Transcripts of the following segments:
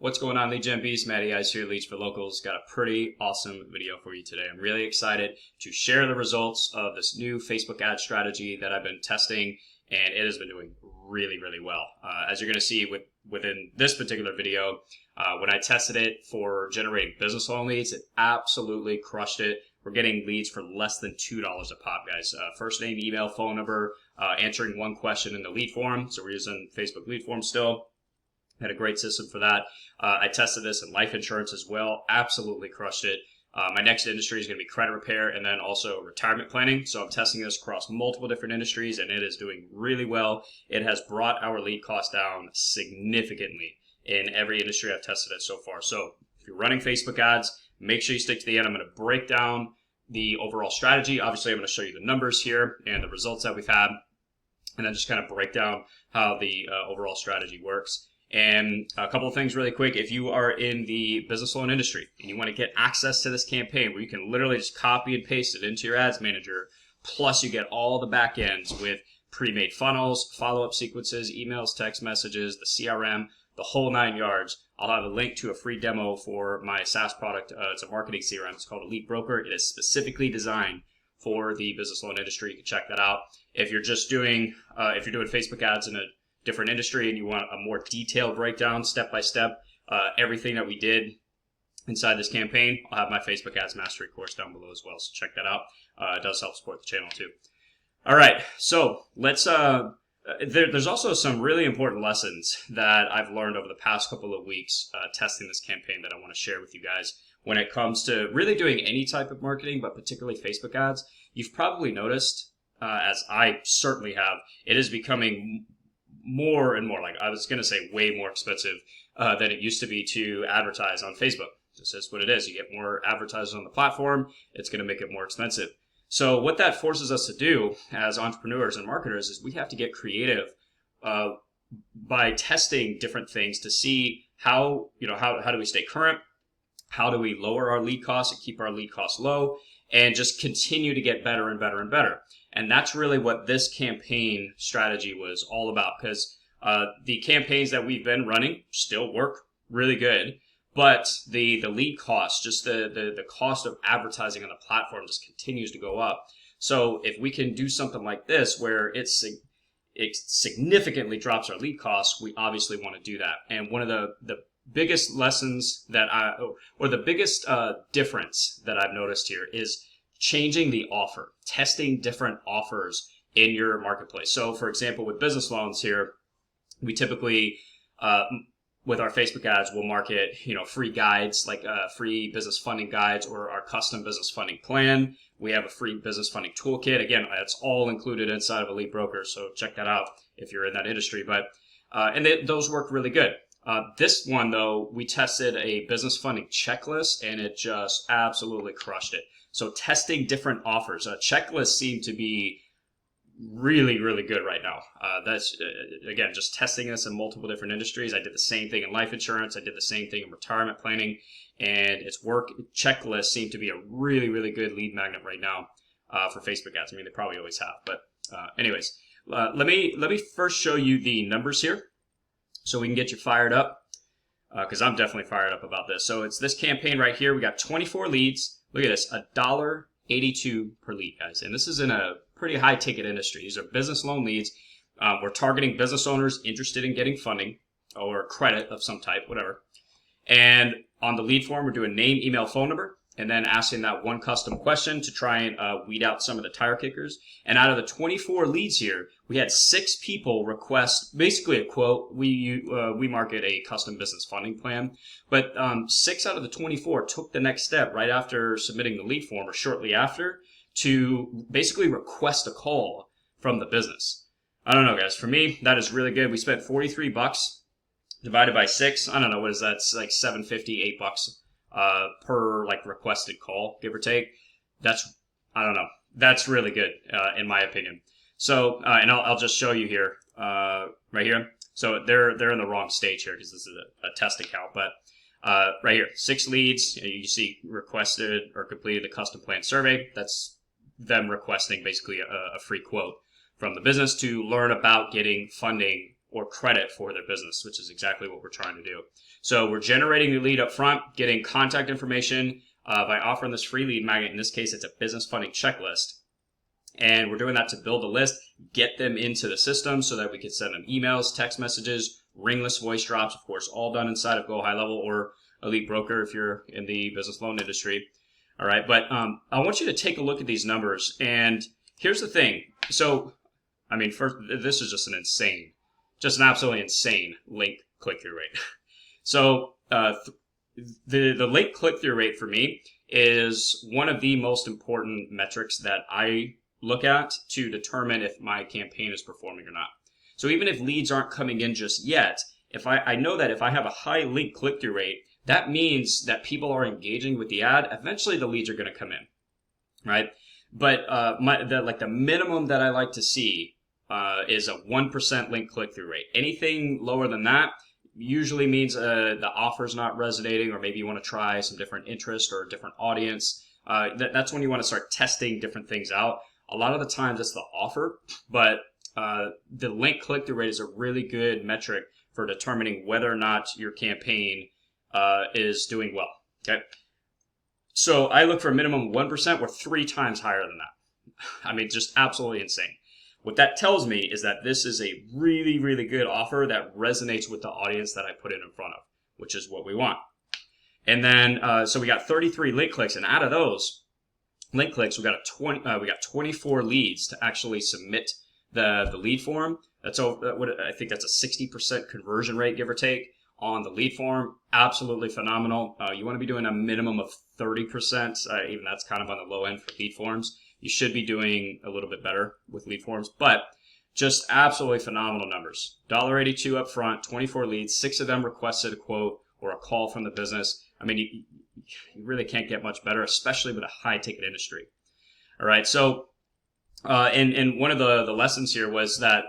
What's going on, Lead Gen Beast? Matty Ice here, Leads for Locals. Got a pretty awesome video for you today. I'm really excited to share the results of this new Facebook ad strategy that I've been testing, and it has been doing really, really well. As you're going to see within this particular video, when I tested it for generating business loan leads, it absolutely crushed it. We're getting leads for less than $2 a pop, guys. First name, email, phone number, answering one question in the lead form. So we're using Facebook lead form still. Had a great system for that. I tested this in life insurance as well. Absolutely crushed it. My next industry is going to be credit repair and then also retirement planning. So I'm testing this across multiple different industries, and it is doing really well. It has brought our lead cost down significantly in every industry I've tested it so far. So if you're running Facebook ads, make sure you stick to the end. I'm going to break down the overall strategy. Obviously, I'm going to show you the numbers here and the results that we've had, and then just kind of break down how the overall strategy works. And a couple of things really quick. If you are in the business loan industry and you want to get access to this campaign where you can literally just copy and paste it into your ads manager, plus you get all the back ends with pre-made funnels, follow-up sequences, emails, text messages, the CRM, the whole 9 yards, I'll have a link to a free demo for my SaaS product. It's a marketing CRM. It's called EliteBroker. It is specifically designed for the business loan industry. You can check that out. If you're just doing, if you're doing Facebook ads in a different industry and you want a more detailed breakdown, step by step, everything that we did inside this campaign, I'll have my Facebook Ads Mastery course down below as well. So check that out. It does help support the channel too. All right, so let's. There's also some really important lessons that I've learned over the past couple of weeks testing this campaign that I want to share with you guys when it comes to really doing any type of marketing, but particularly Facebook ads. You've probably noticed, as I certainly have, it is becoming more and more, like I was going to say way more expensive than it used to be to advertise on Facebook. This is what it is. You get more advertisers on the platform, it's going to make it more expensive. So what that forces us to do as entrepreneurs and marketers is we have to get creative by testing different things to see how do we stay current, how do we lower our lead costs and keep our lead costs low, and just continue to get better and better and better. And that's really what this campaign strategy was all about, because the campaigns that we've been running still work really good, but the lead cost, just the cost of advertising on the platform just continues to go up. So if we can do something like this where it significantly drops our lead costs, we obviously want to do that. And one of the biggest lessons the biggest difference that I've noticed here is changing the offer, testing different offers in your marketplace. So for example, with business loans here, we typically, with our Facebook ads, we'll market, free guides, like free business funding guides or our custom business funding plan. We have a free business funding toolkit. Again, that's all included inside of EliteBroker. So check that out if you're in that industry. But, those work really good. This one though, we tested a business funding checklist and it just absolutely crushed it. So testing different offers, checklists seem to be really, really good right now. That's again, just testing this in multiple different industries. I did the same thing in life insurance. I did the same thing in retirement planning, and its work. Checklists seem to be a really, really good lead magnet right now for Facebook ads. I mean, they probably always have, but anyways, let me first show you the numbers here, so we can get you fired up, because I'm definitely fired up about this. So it's this campaign right here. We got 24 leads. Look at this, $1.82 per lead, guys. And this is in a pretty high ticket industry. These are business loan leads. We're targeting business owners interested in getting funding or credit of some type, whatever. And on the lead form, we're doing name, email, phone number, and then asking that one custom question to try and weed out some of the tire kickers. And out of the 24 leads here, we had 6 people request basically a quote. We market a custom business funding plan, but 6 out of the 24 took the next step right after submitting the lead form or shortly after to basically request a call from the business. I don't know, guys. For me, that is really good. We spent $43 divided by 6. I don't know, what is that? It's like $7.50, $8 per requested call, give or take. I don't know. That's really good in my opinion. So, and I'll just show you here, right here. So they're in the wrong stage here because this is a test account, but right here, 6 leads. You see requested or completed the custom plan survey. That's them requesting basically a free quote from the business to learn about getting funding or credit for their business, which is exactly what we're trying to do. So we're generating the lead up front, getting contact information by offering this free lead magnet. In this case, it's a business funding checklist. And we're doing that to build a list, get them into the system so that we can send them emails, text messages, ringless voice drops, of course, all done inside of Go High Level or EliteBroker if you're in the business loan industry. All right, but I want you to take a look at these numbers. And here's the thing. So, I mean, first, this is just an absolutely insane link click-through rate. So the link click-through rate for me is one of the most important metrics that I look at to determine if my campaign is performing or not. So even if leads aren't coming in just yet, if I know that if I have a high link click-through rate, that means that people are engaging with the ad. Eventually the leads are going to come in, right? But the minimum that I like to see is a 1% link click-through rate. Anything lower than that usually means the offer's not resonating, or maybe you want to try some different interest or a different audience. That's when you want to start testing different things out. A lot of the times it's the offer, but the link click-through rate is a really good metric for determining whether or not your campaign is doing well. Okay, so I look for a minimum of 1%. We're 3 times higher than that. I mean, just absolutely insane. What that tells me is that this is a really, really good offer that resonates with the audience that I put it in front of, which is what we want. And then, so we got 33 link clicks, and out of those link clicks, we got 24 leads to actually submit the lead form. I think that's a 60% conversion rate, give or take, on the lead form. Absolutely phenomenal. You want to be doing a minimum of 30%. Even that's kind of on the low end for lead forms. You should be doing a little bit better with lead forms, but just absolutely phenomenal numbers. $1.82 up front, 24 leads, 6 of them requested a quote or a call from the business. I mean, you really can't get much better, especially with a high ticket industry. All right. So, and one of the lessons here was that,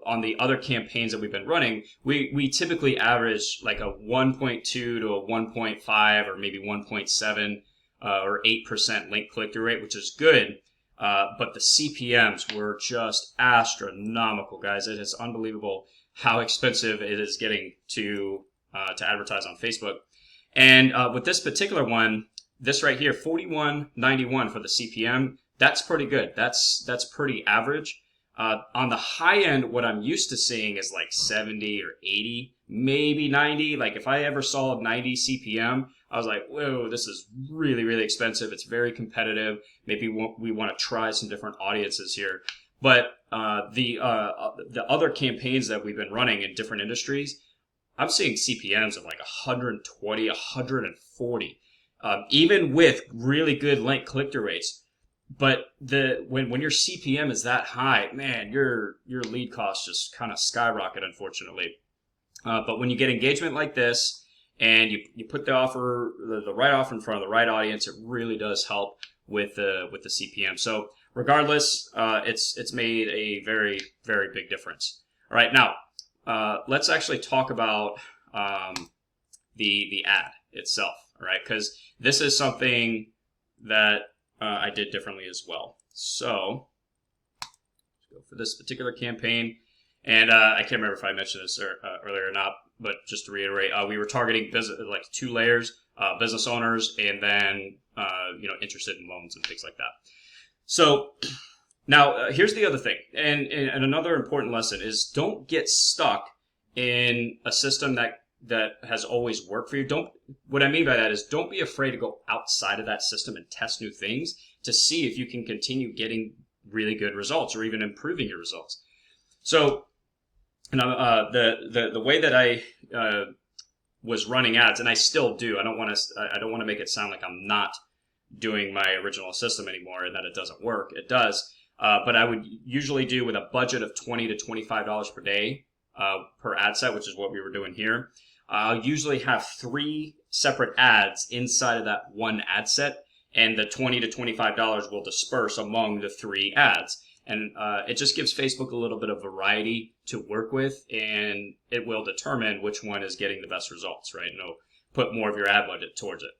on the other campaigns that we've been running, we typically average like a 1.2 to a 1.5 or maybe 1.7 or 8% link click-through rate, which is good. But the CPMs were just astronomical, guys. It is unbelievable how expensive it is getting to advertise on Facebook. And with this particular one, this right here, $41.91 for the CPM, that's pretty good. That's pretty average. On the high end, what I'm used to seeing is like 70 or 80, maybe 90. Like if I ever saw 90 CPM, I was like, whoa, this is really, really expensive. It's very competitive. Maybe we want to try some different audiences here. But the other campaigns that we've been running in different industries, I'm seeing CPMs of like 120, 140, even with really good link click-through rates. But when your CPM is that high, man, your lead costs just kind of skyrocket, unfortunately. But when you get engagement like this, and you put the offer, the right offer in front of the right audience, it really does help with the CPM. So regardless, it's made a very, very big difference. All right, now let's actually talk about the ad itself. All right, because this is something that I did differently as well. So let's go for this particular campaign. And I can't remember if I mentioned this earlier or not, but just to reiterate, we were targeting like 2 layers, business owners, and then interested in loans and things like that. So now here's the other thing, and another important lesson is don't get stuck in a system that has always worked for you. What I mean by that is don't be afraid to go outside of that system and test new things to see if you can continue getting really good results or even improving your results. So, the way that I was running ads, and I still do. I don't want to make it sound like I'm not doing my original system anymore and that it doesn't work. It does, but I would usually do with a budget of $20 to $25 per day per ad set, which is what we were doing here. I'll usually have 3 separate ads inside of that one ad set, and the $20 to $25 will disperse among the 3 ads. And it just gives Facebook a little bit of variety to work with, and it will determine which one is getting the best results, right? And it'll put more of your ad budget towards it.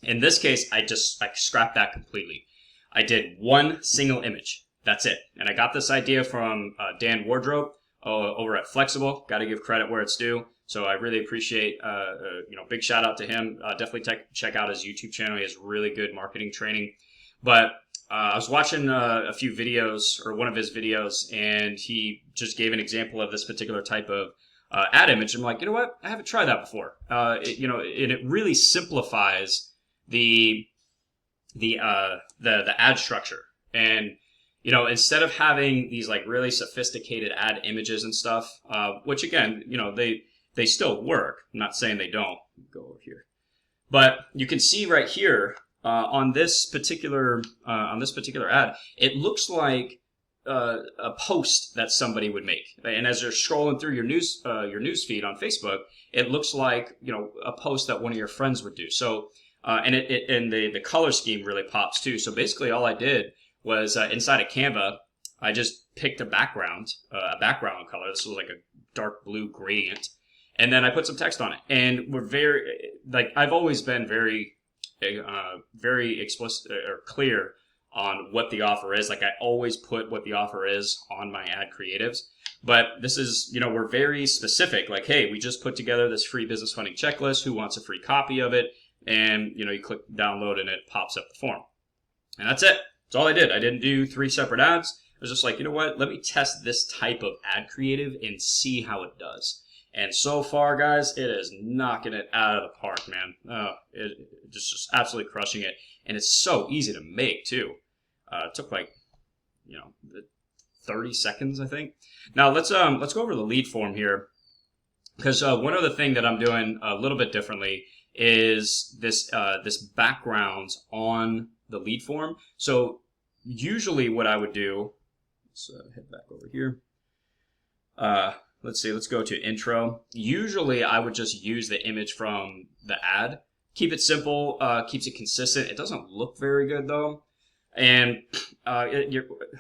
In this case, I scrapped that completely. I did 1 single image. That's it. And I got this idea from Dan Wardrope over at Flexible. Got to give credit where it's due. So I really appreciate, big shout out to him. Definitely check out his YouTube channel. He has really good marketing training. But I was watching a few videos, or one of his videos, and he just gave an example of this particular type of ad image. I'm like, you know what? I haven't tried that before. It really simplifies the ad structure. And instead of having these like really sophisticated ad images and stuff, which again, they still work. I'm not saying they don't. Go over here, but you can see right here on this particular ad, it looks like a post that somebody would make. And as you're scrolling through your news feed on Facebook, it looks like a post that one of your friends would do. So and the color scheme really pops too. So basically, all I did was inside of Canva, I just picked a background color. This was like a dark blue gradient. And then I put some text on it. And I've always been very explicit or clear on what the offer is. Like I always put what the offer is on my ad creatives. But this is, we're very specific. Like, hey, we just put together this free business funding checklist. Who wants a free copy of it? And, you click download and it pops up the form. And that's it. That's all I did. I didn't do 3 separate ads. I was just like, you know what? Let me test this type of ad creative and see how it does. And so far, guys, it is knocking it out of the park, man. It just absolutely crushing it. And it's so easy to make, too. It took like, 30 seconds, I think. Now, let's go over the lead form here. Because one other thing that I'm doing a little bit differently is this background on the lead form. So usually what I would do, let's head back over here. Let's see, let's go to intro. Usually I would just use the image from the ad. Keep it simple, keeps it consistent. It doesn't look very good though. And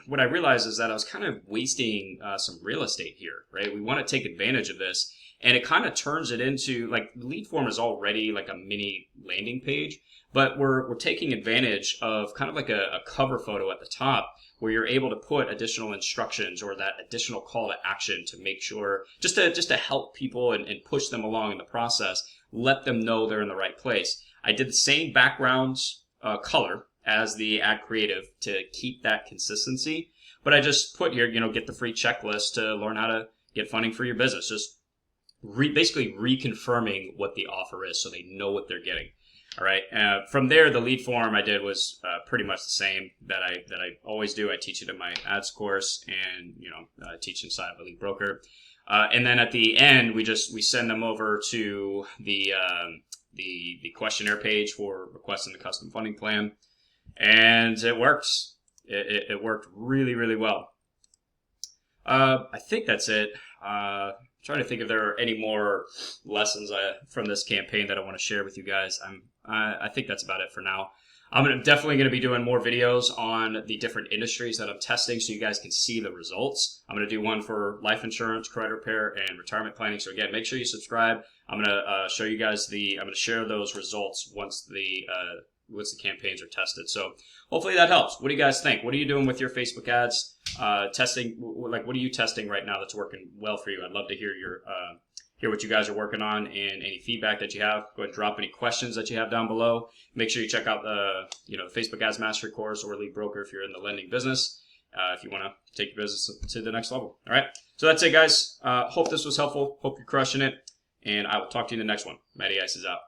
what I realized is that I was kind of wasting some real estate here, right? We want to take advantage of this. And it kind of turns it into, like, the lead form is already like a mini landing page, but we're taking advantage of kind of like a cover photo at the top where you're able to put additional instructions or that additional call to action to make sure, just to help people and push them along in the process, let them know they're in the right place. I did the same background color as the ad creative to keep that consistency, but I just put here, get the free checklist to learn how to get funding for your business. Just basically reconfirming what the offer is so they know what they're getting. All right. From there, the lead form I did was pretty much the same that I always do. I teach it in my ads course, and I teach inside of EliteBroker. And then at the end, we send them over to the questionnaire page for requesting the custom funding plan, and it works. It worked really, really well. I think that's it. Trying to think if there are any more lessons from this campaign that I want to share with you guys. I think that's about it for now. I'm definitely going to be doing more videos on the different industries that I'm testing so you guys can see the results. I'm going to do one for life insurance, credit repair, and retirement planning. So again, make sure you subscribe. I'm going to show you guys I'm going to share those results once the campaigns are tested. So hopefully that helps. What do you guys think? What are you doing with your Facebook ads? Testing, like, what are you testing right now that's working well for you? I'd love to hear hear what you guys are working on and any feedback that you have. Go ahead and drop any questions that you have down below. Make sure you check out the Facebook Ads Mastery course or EliteBroker if you're in the lending business. If you want to take your business to the next level. All right. So that's it, guys. Hope this was helpful. Hope you're crushing it. And I will talk to you in the next one. Matty Ice is out.